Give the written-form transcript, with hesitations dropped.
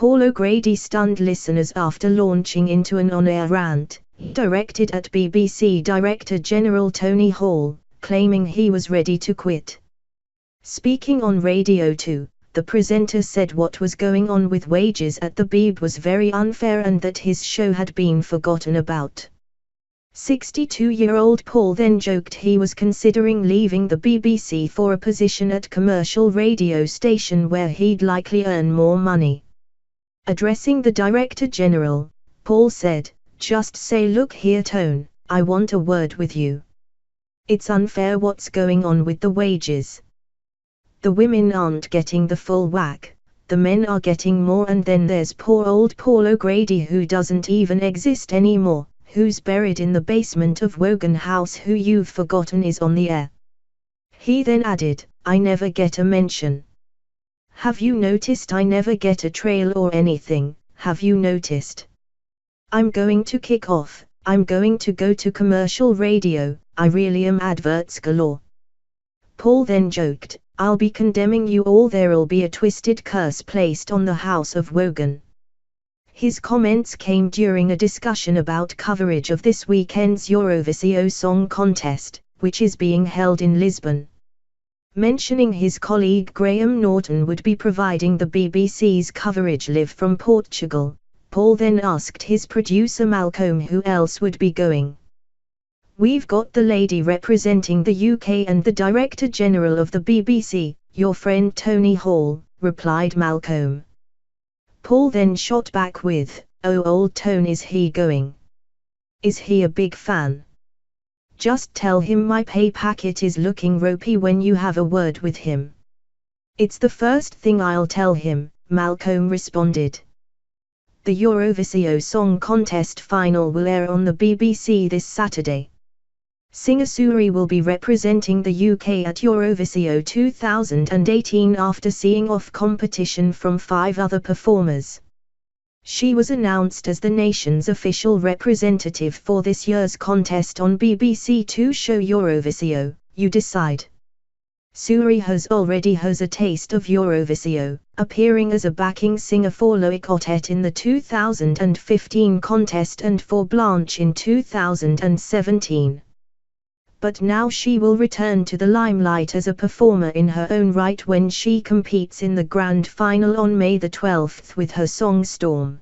Paul O'Grady stunned listeners after launching into an on-air rant, directed at BBC Director General Tony Hall, claiming he was ready to quit. Speaking on Radio 2, the presenter said what was going on with wages at the BB was very unfair and that his show had been forgotten about. 62-year-old Paul then joked he was considering leaving the BBC for a position at commercial radio station where he'd likely earn more money. Addressing the Director General, Paul said, "Just say, look here Tone, I want a word with you. It's unfair what's going on with the wages. The women aren't getting the full whack, the men are getting more, and then there's poor old Paul O'Grady who doesn't even exist anymore, who's buried in the basement of Wogan House, who you've forgotten is on the air." He then added, "I never get a mention. Have you noticed I never get a trail or anything, have you noticed? I'm going to kick off, I'm going to go to commercial radio, I really am, adverts galore." Paul then joked, "I'll be condemning you all, there'll be a twisted curse placed on the House of Wogan." His comments came during a discussion about coverage of this weekend's Eurovision Song Contest, which is being held in Lisbon. Mentioning his colleague Graham Norton would be providing the BBC's coverage live from Portugal, Paul then asked his producer Malcolm who else would be going. "We've got the lady representing the UK and the Director General of the BBC, your friend Tony Hall," replied Malcolm. Paul then shot back with, "Oh, old Tone, is he going? Is he a big fan? Just tell him my pay packet is looking ropey when you have a word with him." "It's the first thing I'll tell him," Malcolm responded. The Eurovision Song Contest final will air on the BBC this Saturday. Singer Suri will be representing the UK at Eurovision 2018 after seeing off competition from 5 other performers. She was announced as the nation's official representative for this year's contest on BBC Two show Eurovision, You Decide. Suri already has a taste of Eurovision, appearing as a backing singer for Loïc Ottet in the 2015 contest and for Blanche in 2017. But now she will return to the limelight as a performer in her own right when she competes in the grand final on May the 12th with her song Storm.